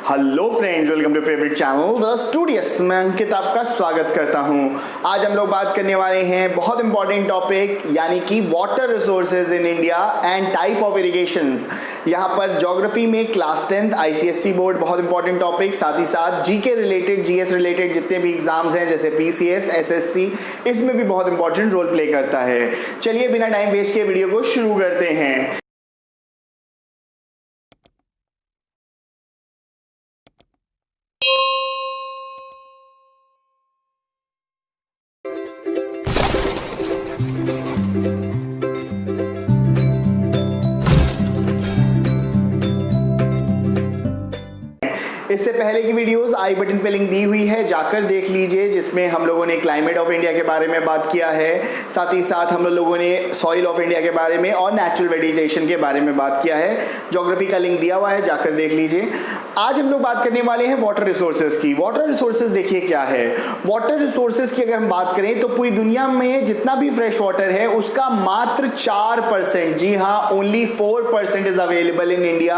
Hello friends, welcome to favourite channel the studious. मैं अंकित आपका स्वागत करता हूं। आज हम लोग बात करने वाले हैं बहुत इंपॉर्टेंट टॉपिक यानी कि water resources in India and type of irrigations. यहां पर ज्योग्राफी में क्लास 10th आईसीएसई बोर्ड बहुत इंपॉर्टेंट टॉपिक, साथ ही साथ जीके रिलेटेड, जीएस रिलेटेड जितने भी एग्जाम्स हैं जैसे पीसीएस, एसएससी, इसमें भी बहुत इंपॉर्टेंट रोल प्ले करता है। चलिए बिना टाइम वेस्ट किए वीडियो को शुरू करते हैं। इससे पहले की वीडियोस आई बटन पे लिंक दी हुई है, जाकर देख लीजिए, जिसमें हम लोगों ने क्लाइमेट ऑफ इंडिया के बारे में बात किया है, साथ ही साथ हम लोगों ने सॉइल ऑफ इंडिया के बारे में और नेचुरल वेजिटेशन के बारे में बात किया है। ज्योग्राफी का लिंक दिया हुआ है, जाकर देख लीजिए। आज हम लोग बात करने वाले हैं वाटर रिसोर्सेज की। वाटर रिसोर्सेज देखिए क्या है। वाटर रिसोर्सेज की अगर हम बात करें तो पूरी दुनिया में जितना भी फ्रेश वाटर है उसका मात्र 4%, जी हाँ, only 4% is available in India.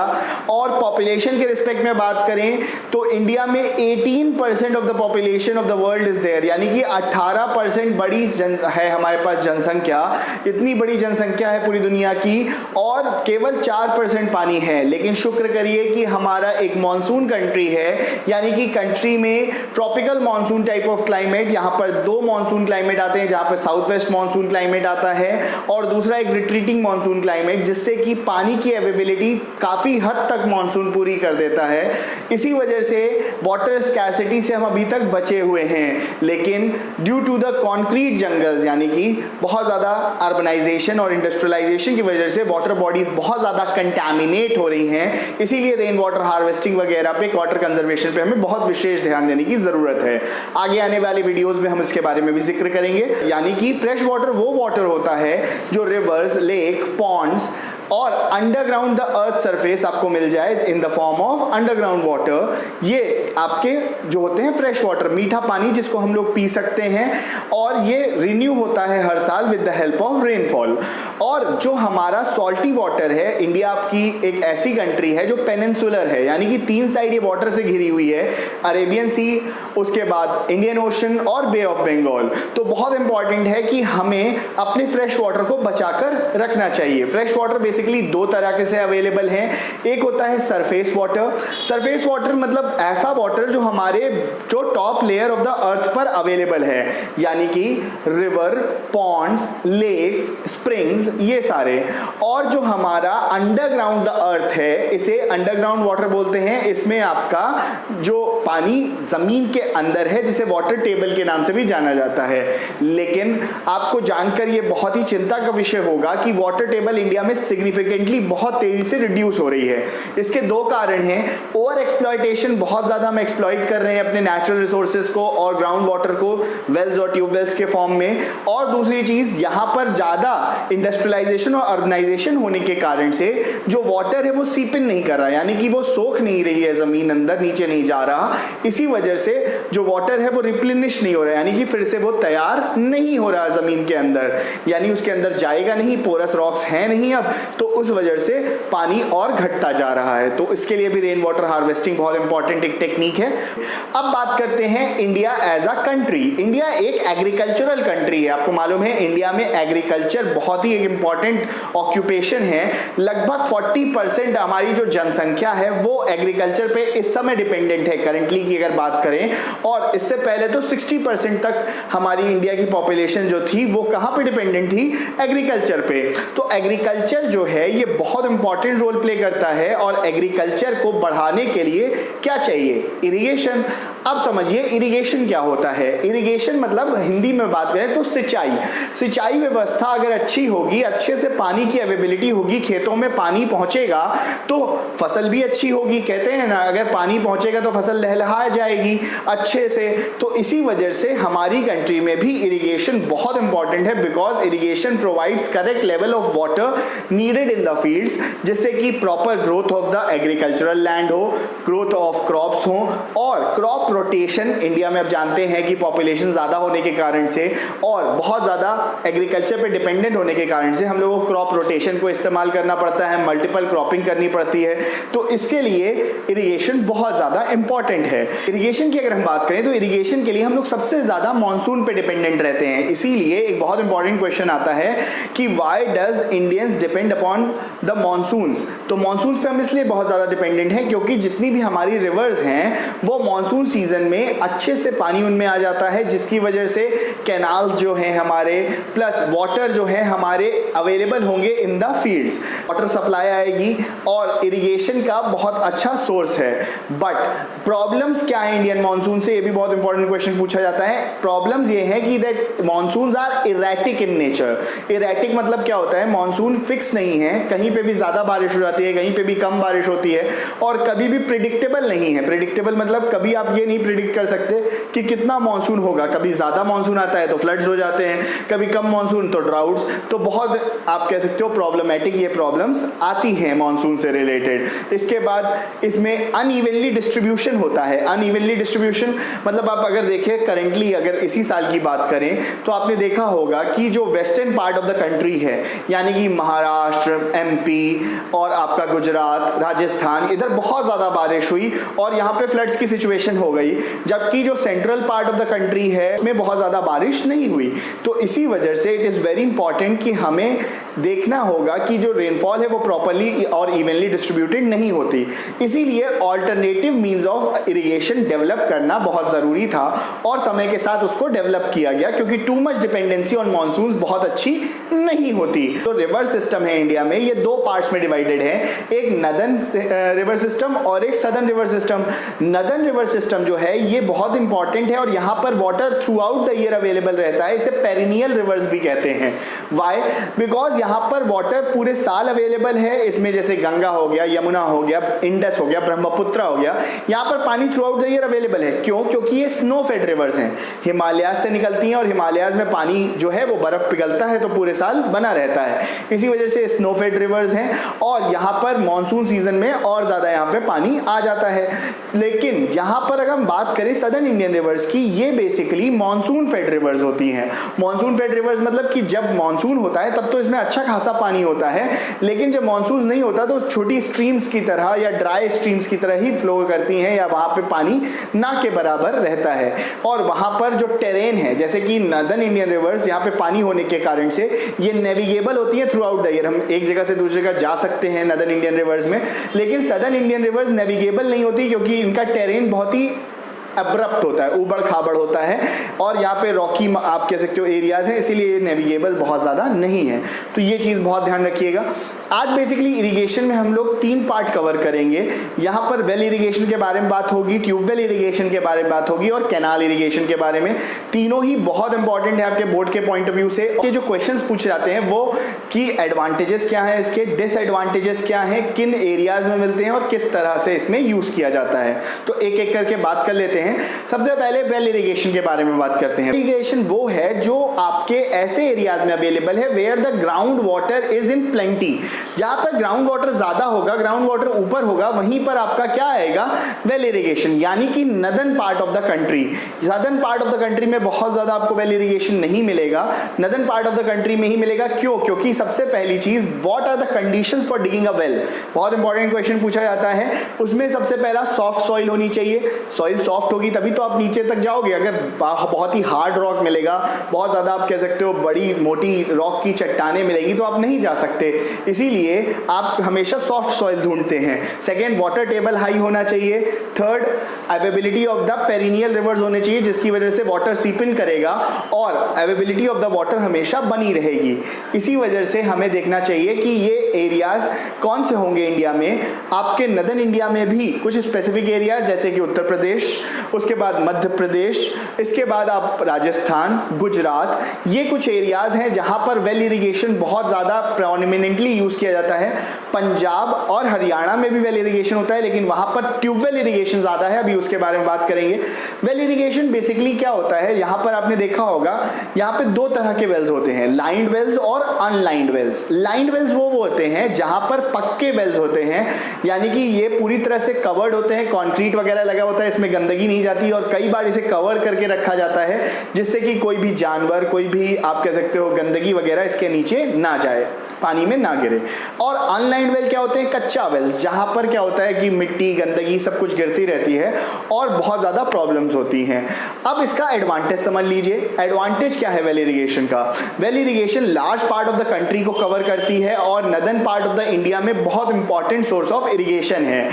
और पॉपुलेशन के रिस्पेक्ट में बात करें तो इंडिया में 18% of the population of the world is there, यानी कि 18% बड़ी है हमारे पास जनसंख्या। इतनी बड़ी जनसंख्या है पूरी दुनिया की और केवल 4% पानी है। लेकिन शुक्र करिए कि हमारा एक मॉनसून कंट्री है, यानी कि कंट्री में tropical monsoon type of climate, यहाँ पर दो मॉनसून क्लाइमेट आते हैं, जहाँ पर साउथ वेस्ट मॉनसून क्लाइमेट आता है और दूसरा एक रिट्रीटिंग मॉनसून क्लाइमेट, जिससे कि पानी की अवेलेबिलिटी काफी हद तक मॉनसून पूरी कर देता है। इसी वजह से वाटर स्कैर्सिटी से हम अभी तक बचे हुए हैं। लेकिन due to the concrete jungles, यानी कि बहुत ज्यादा अर्बनाइजेशन और इंडस्ट्रियलाइजेशन की वजह से वाटर बॉडीज बहुत ज्यादा कंटैमिनेट हो रही हैं। इसीलिए रेन वाटर हार्वेस्टिंग वगैरह पे, वाटर कंजर्वेशन पे हमें बहुत विशेष ध्यान देने की जरूरत है। आगे आने वाले वीडियोस में हम इसके बारे में भी जिक्र करेंगे। यानी कि फ्रेश वाटर वो वाटर होता है जो रिवर्स, लेक, पॉन्ड्स और अंडरग्राउंड द अर्थ सरफेस आपको मिल जाए in the form of underground water. ये आपके जो होते हैं फ्रेश वाटर, मीठा पानी जिसको हम लोग पी सकते हैं, और ये रिन्यू होता है हर साल with the help of rainfall. और जो हमारा सॉल्टी वाटर है, इंडिया आपकी एक ऐसी कंट्री है जो पेनिनसुलर है, यानी कि 3 साइड ये वाटर से घिरी हुई है, अरेबियन सी, उसके बाद इंडियन ओशन और बे ऑफ बंगाल। तो बहुत इंपॉर्टेंट है कि हमें अपने फ्रेश वाटर को बचाकर रखना चाहिए। फ्रेश वाटर बेसिकली दो तरह के से अवेलेबल हैं। एक होता है सरफेस वाटर। सरफेस वाटर मतलब ऐसा वाटर जो हमारे जो top layer of the earth पर अवेलेबल है, यानी कि रिवर, पॉन्ड्स, लेक्स, स्प्रिंग्स, ये सारे। और जो हमारा अंडरग्राउंड द अर्थ है, इसे अंडरग्राउंड वाटर बोलते हैं। इसमें आपका जो पानी जमीन के अंदर है, जिसे वाटर टेबल के नाम से भी जाना जाता है। लेकिन आपको जानकर ये बहुत ही चिंता का विषय होगा कि वाटर टेबल इंडिया में सिग्निफिकेंटली बहुत तेजी से रिड्यूस हो रही है। इसके दो कारण हैं। ओवर एक्सप्लॉयटेशन, बहुत ज्यादा हम एक्सप्लॉइट कर रहे हैं अपने नेचुरल रिसोर्सेज को और ग्राउंड वाटर को वेल्स और ट्यूबवेल्स के फॉर्म में। और दूसरी चीज, यहां पर ज्यादा इंडस्ट्रियलाइजेशन और अर्बनाइजेशन होने के कारण से जो वाटर है वो सीप इन नहीं कर रहा, यानी कि वो सोख नहीं रही है जमीन अंदर, नीचे नहीं जा रहा। इसी वजह से जो वाटर है वो रिप्लेनिश नहीं हो रहा है, यानी कि फिर से वो तैयार नहीं हो रहा जमीन के अंदर, यानी उसके अंदर जाएगा नहीं, पोरस रॉक्स है नहीं अब, तो उस वजह से पानी और घटता जा रहा है। तो इसके लिए भी रेन वाटर हार्वेस्टिंग बहुत इंपॉर्टेंट एक टेक्निक है। अब बात करते हैं India as a country. India एक एग्रीकल्चरल कंट्री है। आपको मालूम है इंडिया में एग्रीकल्चर बहुत ही एक इंपॉर्टेंट ऑक्यूपेशन है। लगभग 40% हमारी जो जनसंख्या है वो एग्रीकल्चर पे इस समय डिपेंडेंट है, करंटली की अगर बात करें। और इससे पहले तो 60% तक हमारी इंडिया की पॉपुलेशन जो थी वो कहां पे डिपेंडेंट थी? एग्रीकल्चर पे। तो एग्रीकल्चर जो है ये बहुत इंपॉर्टेंट रोल प्ले करता है। और एग्रीकल्चर को बढ़ाने के लिए क्या चाहिए? इरिगेशन। अब समझिए इरिगेशन क्या होता है। इरिगेशन मतलब हिंदी में बात करें तो सिंचाई। सिंचाई व्यवस्था अगर अच्छी होगी, अच्छे से पानी की अवेलेबिलिटी होगी, खेतों में पानी पहुंचेगा तो फसल भी अच्छी होगी। कहते हैं ना, अगर पानी पहुंचेगा तो फसल लहलहा जाएगी अच्छे से। तो इसी वजह से हमारी कंट्री में भी इरिगेशन बहुत इंपॉर्टेंट है, because irrigation provides correct level of water needed in the fields, जिससे कि proper growth of the agricultural land हो, ग्रोथ ऑफ क्रॉप्स हो और क्रॉप रोटेशन इंडिया में अब जानते हैं कि पॉपुलेशन ज़्यादा होने के कारण से और बहुत ज़्यादा एग्रीकल्चर पे डिपेंडेंट होने के कारण से हम लोगों को क्रॉप रोटेशन को इस्तेमाल करना पड़ता है, मल्टीपल क्रॉपिंग करनी पड़ती है। तो इसके लिए इरिगेशन बहुत ज़्यादा इंपॉर्टेंट है। इरिगेशन की अगर हम बात करें तो इरिगेशन के लिए हम लोग सबसे ज़्यादा मानसून पे डिपेंडेंट रहते हैं। इसीलिए एक बहुत इंपॉर्टेंट क्वेश्चन आता है कि why does Indians depend upon the monsoons. तो मानसून पे हम इसलिए बहुत ज़्यादा डिपेंडेंट हैं क्योंकि जितनी भी हमारी रिवर्स हैं वो मानसून सीजन में अच्छे से पानी उनमें आ जाता है, जिसकी वजह से कैनाल्स जो हैं हमारे प्लस वाटर जो है हमारे अवेलेबल होंगे in the fields, water supply आएगी और इरिगेशन का बहुत अच्छा सोर्स है। बट प्रॉब्लम्स क्या है इंडियन मानसून से, ये भी बहुत इंपॉर्टेंट क्वेश्चन पूछा जाता है। प्रॉब्लम्स ये है कि that monsoons are erratic in nature. Erratic मतलब क्या होता है, मानसून फिक्स नहीं है, कहीं पे भी ज़्यादा बारिश हो जाती है, कहीं पे भी कम बारिश होती है और कभी भी प्रिडिक्टेबल नहीं है। प्रिडिक्टेबल मतलब कभी आप ये नहीं प्रिडिक्ट कर सकते कि कितना मानसून होगा, कभी ज़्यादा मानसून आता है तो फ्लड्स हो जाते हैं, कभी कम मानसून तो ड्राउट्स। तो बहुत आप कह सकते हो प्रॉब्लमेटिक ये प्रॉब्लम्स आती हैं मानसून से रिलेटेड। इसके बाद इसमें अनइवनली डिस्ट्रीब्यूशन होता है। अनइवनली डिस्ट्रीब्यूशन मतलब आप अगर देखें करेंटली अगर इसी साल की बात करें तो आपने देखा होगा कि जो western part of the country है यानी कि महाराष्ट्र, एमपी और आपका गुजरात, राजस्थान, इधर बहुत ज़्यादा बारिश हुई और यहाँ पे फ्लड्स की सिचुएशन हो गई, जबकि जो central part of the country है उसमें बहुत ज़्यादा बारिश नहीं हुई। तो इसी वजह से इट इज़ वेरी इंपॉर्टेंट कि हमें देखना होगा कि जो रेनफॉल है वो प्रॉपरली और इवनली डिस्ट्रीब्यूटेड नहीं होती। इसीलिए alternative means of irrigation develop करना बहुत ज़रूरी था और समय के साथ उसको डेवलप किया गया क्योंकि too much dependency on monsoons बहुत अच्छी नहीं होती। तो रिवर सिस्टम है इंडिया में, ये दो पार्ट्स में डिवाइडेड है, एक नदर्न रिवर सिस्टम और एक southern river system. Northern river system जो है ये बहुत इंपॉर्टेंट है और यहाँ पर water through out the year available रहता है। इसे पेरिनियल रिवर्स भी कहते हैं। वाई? बिकॉज यहाँ पर वाटर पूरे साल अवेलेबल है। इसमें जैसे गंगा हो गया, यमुना हो गया, इंडस हो गया, ब्रह्मपुत्र हो गया, यहाँ पर पानी through out the year available है। क्यों? क्योंकि ये स्नो फेड रिवर्स हैं, हिमालयाज से निकलती हैं और हिमालयाज में पानी जो है वो बर्फ पिघलता है तो पूरे साल बना रहता है। इसी वजह से स्नो फेड रिवर्स हैं और यहाँ पर मानसून सीजन में और ज़्यादा यहाँ पे पानी आ जाता है। लेकिन यहाँ पर अगर हम बात करें सदर्न इंडियन रिवर्स की, ये बेसिकली मानसून फेड रिवर्स होती हैं। मानसून फेड रिवर्स मतलब कि जब मानसून होता है तब तो इसमें अच्छा खासा पानी होता है, लेकिन जब मानसून नहीं होता तो छोटी स्ट्रीम्स की तरह या ड्राई स्ट्रीम्स की तरह ही फ्लो करती हैं या वहाँ पे पानी ना के बराबर रहता है। और वहाँ पर जो टेरेन है जैसे कि नदर्न इंडियन रिवर्स, यहाँ पे पानी होने के कारण से ये नेविगेबल होती है थ्रू आउट द ईयर। हम एक जगह से दूसरी जगह जा सकते हैं नदर्न इंडियन रिवर्स में, लेकिन सदर्न इंडियन रिवर्स नेविगेबल नहीं होती क्योंकि इनका टेरेन बहुत ही अब्रप्ट होता है, उबड़ खाबड़ होता है और यहाँ पे रॉकी आप कह सकते हो एरियाज हैं, इसीलिए नेविगेबल बहुत ज़्यादा नहीं है। तो ये चीज़ बहुत ध्यान रखिएगा। आज बेसिकली इरिगेशन में हम लोग 3 पार्ट कवर करेंगे। यहाँ पर वेल इरिगेशन के बारे में बात होगी, ट्यूबवेल इरिगेशन के बारे में बात होगी और कैनाल इरिगेशन के बारे में। तीनों ही बहुत इंपॉर्टेंट है आपके बोर्ड के पॉइंट ऑफ व्यू से। ये जो क्वेश्चंस पूछे जाते हैं वो कि एडवांटेजेस क्या है इसके, डिसएडवांटेजेस क्या है, किन एरियाज में मिलते हैं और किस तरह से इसमें यूज किया जाता है। तो एक एक करके बात कर लेते हैं। सबसे पहले वेल इरिगेशन के बारे में बात करते हैं। इरिगेशन वो है जो आपके ऐसे एरियाज में अवेलेबल है where the ground water is in plenty. जहां पर ग्राउंड वाटर ज्यादा होगा, ग्राउंड वाटर ऊपर होगा, वहीं पर आपका क्या आएगा, वेल इरिगेशन। यानी कि northern part of the country, southern part of the country में बहुत ज्यादा आपको वेल इरिगेशन नहीं मिलेगा, northern part of the country में ही मिलेगा। क्यों? क्योंकि सबसे पहली चीज, what are the conditions for digging a well. बहुत इंपॉर्टेंट क्वेश्चन पूछा जाता है। उसमें सबसे पहला सॉफ्ट सॉइल होनी चाहिए। सॉइल सॉफ्ट होगी तभी तो आप नीचे तक जाओगे। अगर बहुत ही हार्ड रॉक मिलेगा, बहुत ज्यादा आप कह सकते हो बड़ी मोटी रॉक की चट्टानें मिलेगी तो आप नहीं जा सकते। इसीलिए आप हमेशा सॉफ्ट सॉइल ढूंढते हैं। सेकेंड, वाटर टेबल हाई होना चाहिए। Third, availability of the perennial rivers होने चाहिए जिसकी वजह से वाटर सीप इन करेगा और अवेबिलिटी ऑफ द वाटर हमेशा बनी रहेगी। इसी वजह से हमें देखना चाहिए कि ये एरियाज कौन से होंगे इंडिया में। आपके नदर्न इंडिया में भी कुछ स्पेसिफिक एरियाज जैसे कि उत्तर प्रदेश, उसके बाद मध्य प्रदेश, इसके बाद आप राजस्थान, गुजरात, ये कुछ एरियाज हैं जहां पर वेल इरिगेशन बहुत ज्यादा प्रोमिनेंटली यूज किया जाता है। पंजाब और हरियाणा में भी वेल इरिगेशन होता है, लेकिन वहां पर ट्यूबवेल इरिगेशन ज्यादा है, अभी उसके बारे में बात करेंगे। वेल इरिगेशन बेसिकली क्या होता है, यहां पर आपने देखा होगा यहां पे दो तरह के वेल्स होते हैं, लाइन्ड वेल्स और अनलाइन्ड वेल्स। लाइन्ड वेल्स वो होते हैं जहां पर पक्के वेल्स होते हैं, यानी कि ये पूरी तरह से कवर्ड होते हैं, कंक्रीट वगैरह लगा होता है, इसमें गंदगी नहीं जाती और कई बार इसे कवर करके रखा जाता है जिससे कि कोई भी जानवर, कोई भी आप कह सकते हो गंदगी वगैरह इसके नीचे ना जाए, पानी में ना गिरे। और अनलाइन्ड वेल क्या होते हैं, कच्चा वेल्स, जहां पर क्या होता है कि मिट्टी, गंदगी सब कुछ गिरती रहती है और बहुत ज्यादा प्रॉब्लम्स होती हैं। अब इसका एडवांटेज समझ लीजिए। एडवांटेज क्या है वेल इरिगेशन का? Well irrigation large part of the country को कवर करती है और northern part of the India में बहुत इंपॉर्टेंट सोर्स ऑफ इरिगेशन है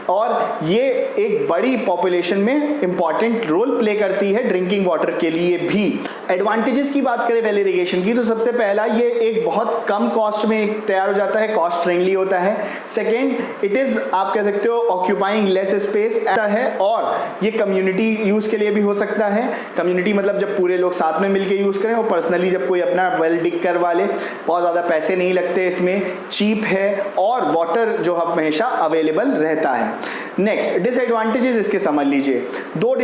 और ये एक बड़ी पॉपुलेशन में इंपॉर्टेंट रोल प्ले करती है ड्रिंकिंग वाटर के लिए भी। एडवांटेजेस की बात करें वेल इरिगेशन की, तो सबसे पहला ये एक बहुत कम कॉस्ट में तैयार हो जाता है, कॉस्ट फ्रेंडली होता है। सेकेंड, इट इज आप कह सकते हो ऑक्यूपाइंग लेस स्पेस है और ये कम्युनिटी यूज के लिए भी हो सकता है। कम्युनिटी मतलब जब पूरे लोग साथ में मिलकर यूज करें और पर्सनली जब कोई अपना वेल डिग करवा ले, बहुत ज्यादा पैसे नहीं लगते इसमें, चीप है और वाटर जो हमेशा अवेलेबल रहता है। नेक्स्ट डिसएडवांटेजेस इसके समझ लीजिए। दो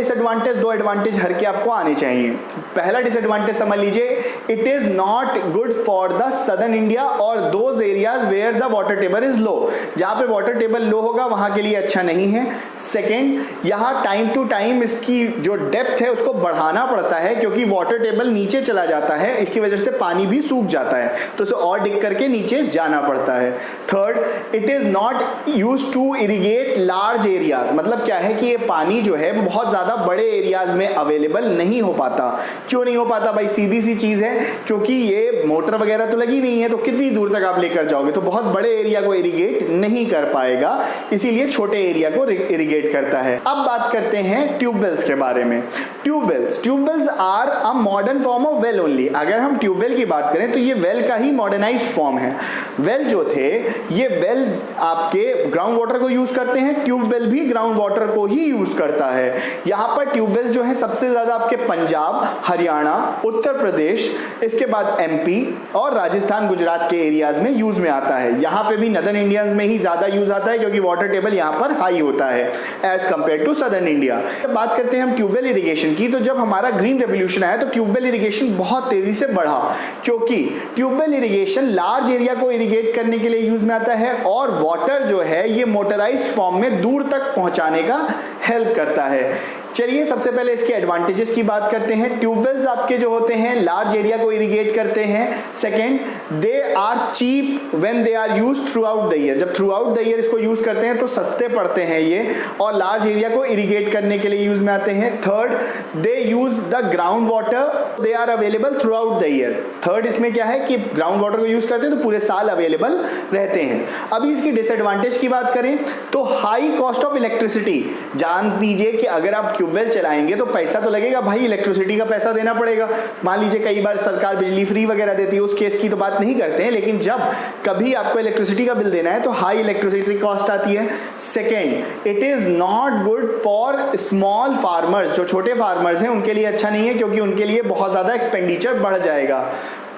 एडवांटेज हर के आपको आने चाहिए। पहला डिसएडवांटेज समझ लीजिए, it is not good for the southern India और those areas where the water table is low. जहां पे वाटर टेबल लो होगा वहां के लिए अच्छा नहीं है। सेकेंड, यहां टाइम टू टाइम इसकी जो डेप्थ है उसको बढ़ाना पड़ता है क्योंकि वाटर टेबल नीचे चला जाता है, इसकी वजह से पानी भी सूख जाता है तो उसे और डिग करके नीचे जाना पड़ता है। Third, it is not used to irrigate large areas. मतलब क्या है कि ये पानी जो है वो बहुत ज्यादा बड़े एरियाज में अवेलेबल नहीं हो पाता। क्यों नहीं हो पाता भाई? सीधी सी चीज है, क्योंकि ये मोटर वगैरह तो लगी नहीं है तो कितनी दूर तक आप लेकर जाओगे, तो बहुत बड़े एरिया को इरिगेट नहीं कर पाएगा, इसीलिए छोटे एरिया को इरिगेट करता है। अब बात करते हैं ट्यूबवेल्स के बारे में। Tubewells are a modern form of well only. अगर हम ट्यूबवेल की बात करें तो ये वेल का ही मॉडर्नाइज्ड फॉर्म है। वेल जो थे ये वेल आपके ग्राउंड वाटर को यूज करते हैं, ट्यूबवेल भी ग्राउंड वाटर को ही यूज करता है। यहां पर ट्यूबवेल जो है सबसे ज्यादा आपके पंजाब, हरियाणा, उत्तर प्रदेश, इसके बाद एमपी और राजस्थान, गुजरात के एरियाज में यूज में आता है। यहां पे भी नदर्न इंडिया में ही ज्यादा यूज आता है क्योंकि वाटर टेबल यहां पर हाई होता है as compare to southern India. जब बात करते हैं हम ट्यूबवेल इरिगेशन की, तो जब हमारा ग्रीन रेवोल्यूशन आया तो ट्यूबवेल इरिगेशन बहुत तेजी से बढ़ा क्योंकि ट्यूबवेल इरिगेशन लार्ज एरिया को इरिगेट करने के लिए यूज में आता है और वाटर जो है ये मोटराइज्ड फॉर्म में दूर तक पहुंचाने का हेल्प करता है। चलिए सबसे पहले इसके एडवांटेजेस की बात करते हैं। ट्यूबवेल्स आपके जो होते हैं लार्ज एरिया को इरिगेट करते हैं। Second, they are cheap when they are used throughout the year. जब थ्रू आउट द ईयर इसको यूज करते हैं तो सस्ते पड़ते हैं ये और लार्ज एरिया को इरिगेट करने के लिए यूज में आते हैं। Third, they use the ground water, they are available throughout the year. Third इसमें क्या है कि ग्राउंड वाटर को यूज करते हैं तो पूरे साल अवेलेबल रहते हैं। अभी इसकी डिसएडवांटेज की बात करें तो हाई कॉस्ट ऑफ इलेक्ट्रिसिटी। जान दीजिए कि अगर आप ट्यूबवेल चलाएंगे तो पैसा तो लगेगा भाई, इलेक्ट्रिसिटी का पैसा देना पड़ेगा। मान लीजिए कई बार सरकार बिजली फ्री वगैरह देती है, उस केस की तो बात नहीं करते हैं, लेकिन जब कभी आपको इलेक्ट्रिसिटी का बिल देना है तो हाई इलेक्ट्रिसिटी कॉस्ट आती है। Second, it is not good for small farmers. जो छोटे फार्मर्स हैं उनके लिए अच्छा नहीं है क्योंकि उनके लिए बहुत ज्यादा एक्सपेंडिचर बढ़ जाएगा।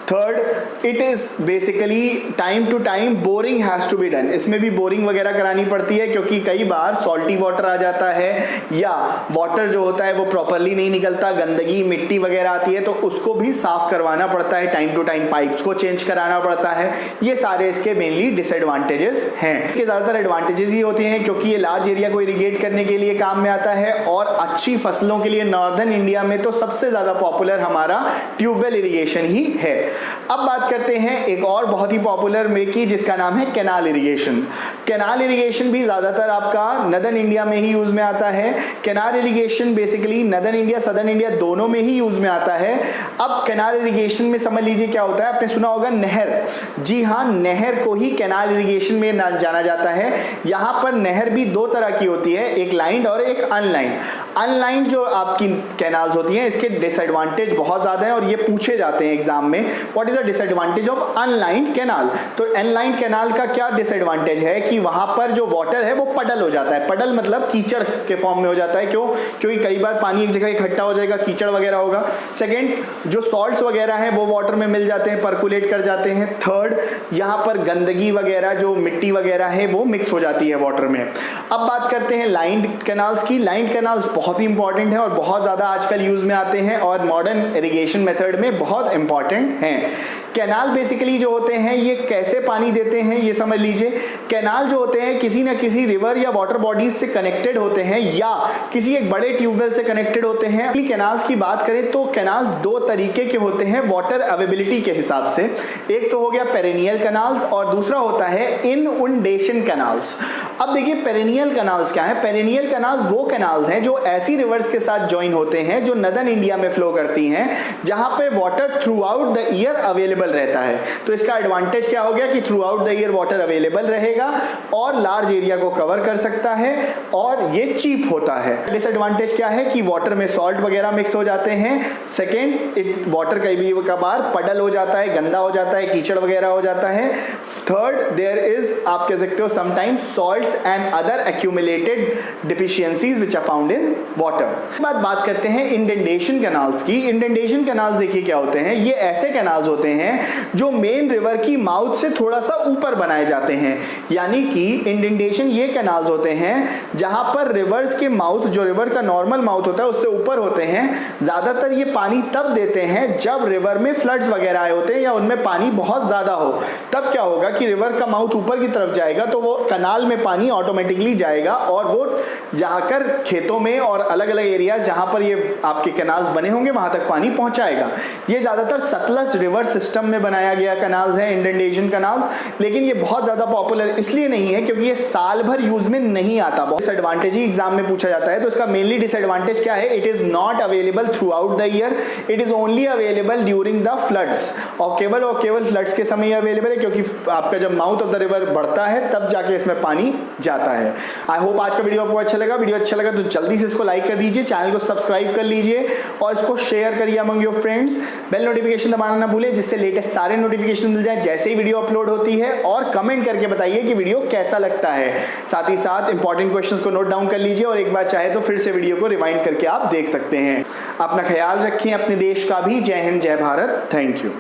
Third, it is basically time to time boring has to be done. इसमें भी बोरिंग वगैरह करानी पड़ती है क्योंकि कई बार सॉल्टी वाटर आ जाता है या वाटर जो होता है वो प्रॉपरली नहीं निकलता, गंदगी मिट्टी वगैरह आती है तो उसको भी साफ करवाना पड़ता है, टाइम टू टाइम पाइप्स को चेंज कराना पड़ता है। ये सारे इसके मेनली डिसएडवांटेजेस हैं। इसके ज्यादातर एडवांटेजेस ही होते हैं क्योंकि ये लार्ज एरिया को इरिगेट करने के लिए काम में आता है और अच्छी फसलों के लिए नॉर्दर्न इंडिया में तो सबसे ज्यादा पॉपुलर हमारा ट्यूबवेल इरिगेशन ही है। अब बात करते हैं एक और बहुत ही पॉपुलर में की जिसका नाम है कैनाल इरिगेशन। कैनाल इरिगेशन भी ज्यादातर आपका नदर्न इंडिया में ही यूज में आता है। Canal irrigation basically northern India southern India दोनों में ही यूज में आता है। अब कैनाल इरिगेशन में समझ लीजिए क्या होता है, आपने सुना होगा नहर। जी हाँ, नहर को ही कैनाल इरिगेशन में जाना जाता है। यहां पर नहर भी दो तरह की होती है, एक लाइन्ड और एक अनलाइन्ड। अनलाइन्ड जो आपकी कैनाल्स होती हैं इसके डिसएडवांटेज बहुत ज्यादा है और ये पूछे जाते हैं एग्जाम में, what is the disadvantage of unlined canal. तो अनलाइन्ड कैनाल का क्या डिसएडवांटेज है कि कि वहां पर जो वाटर है वो पडल हो जाता है। पडल मतलब कीचड़ के फॉर्म में हो जाता है। क्यों? क्योंकि कई बार पानी एक जगह इकट्ठा हो जाएगा, कीचड़ वगैरह होगा। सेकेंड, जो सॉल्ट्स वगैरह हैं वो वाटर में मिल जाते हैं, पर्कुलेट कर जाते हैं। थर्ड, यहाँ पर गंदगी वगैरह जो मिट्टी वगैरह है वो मिक्स हो जाती है वाटर में। अब बात करते हैं लाइंड कैनाल्स की। लाइंड कैनाल्स बहुत ही इंपॉर्टेंट है और बहुत ज़्यादा आजकल यूज़ में आते हैं और मॉडर्न इरिगेशन मेथड में बहुत इंपॉर्टेंट हैं। कैनाल बेसिकली जो होते हैं ये कैसे पानी देते हैं ये समझ लीजिए। कैनाल जो होते हैं किसी न किसी रिवर या वाटर बॉडीज से कनेक्टेड होते हैं या किसी एक बड़े ट्यूबवेल से कनेक्टेड होते हैं। कैनाल्स की बात करें तो कैनाल्स दो तरीके के होते हैं वाटर अवेलेबिलिटी के हिसाब से। एक तो हो गया पेरेनियल कैनाल्स और दूसरा होता है इनउंडेशन कैनाल्स। अब देखिए पेरेनियल कैनाल्स क्या है। पेरेनियल कैनाल्स वो कैनाल्स हैं जो ऐसी रिवर्स के साथ ज्वाइन होते हैं जो नदर्न इंडिया में फ्लो करती हैं, जहां पे water through out the year available रहता है। तो इसका एडवांटेज क्या हो गया कि through out the year water available रहेगा और लार्ज एरिया को कवर कर सकता है और ये चीप होता है। डिसएडवांटेज क्या है कि वाटर में सॉल्ट वगैरह मिक्स हो जाते हैं। सेकेंड, वाटर कई भी कभार पडल हो जाता है, गंदा हो जाता है, कीचड़ वगैरह हो जाता है। थर्ड, देयर इज आप कह सकते हो sometimes salts and other accumulated deficiencies which are found in water. बात करते हैं इंडेंटेशन कैनाल्स की। इंडेंटेशन कैनाल्स देखिए क्या होते हैं। ये ऐसे कैनाल्स होते हैं जो मेन रिवर की माउथ से थोड़ा सा ऊपर बनाए जाते हैं। यानी कि इंडेंटेशन ये कैनाल्स होते हैं जहां पर रिवर्स के माउथ, जो रिवर का नॉर्मल माउथ होता है उससे ऊपर होते हैं। ज्यादातर ये पानी तब देते हैं जब रिवर में फ्लड्स वगैरह आए होते हैं या उनमें पानी बहुत ज्यादा हो। तब क्या होगा कि रिवर का माउथ ऊपर की तरफ जाएगा तो वो कैनाल में पानी ऑटोमेटिकली जाएगा और वो जाकर खेतों में और अलग अलग एरियाज जहां पर ये आपके कैनाल्स बने होंगे वहां तक पानी पहुंचाएगा। ये ज्यादातर सतलज रिवर सिस्टम में बनाया गया कैनाल्स है, इंडेंटेशन कैनाल्स। लेकिन ये बहुत ज्यादा पॉपुलर इसलिए नहीं है क्योंकि ये साल भर यूज में नहीं आता। डिसएडवांटेज ही एग्जाम में पूछा जाता है। तो इसका मेनली डिसएडवांटेज क्या है? It is not available throughout the year, it is only available during the floods. और केवल फ्लड्स के समय अवेलेबल है क्योंकि आपका जब माउथ ऑफ द रिवर बढ़ता है तब जाके इसमें पानी जाता है। आई होप आज का वीडियो आपको अच्छा लगा। वीडियो अच्छा लगा तो जल्दी से इसको लाइक कर दीजिए, चैनल को सब्सक्राइब कर लीजिए और इसको शेयर करिए among your friends. Bell notification दबाना ना भूलें जिससे लेटेस्ट सारे नोटिफिकेशन मिल जाए जैसे ही वीडियो अपलोड होती है। और कमेंट करके बताइए कि वीडियो कैसा लगता है। साथ ही साथ इंपॉर्टेंट क्वेश्चंस को नोट डाउन कर लीजिए और एक बार चाहे तो फिर से वीडियो को रिवाइंड करके आप देख सकते हैं। अपना ख्याल रखें, अपने देश का भी। जय हिंद, जय भारत। Thank you.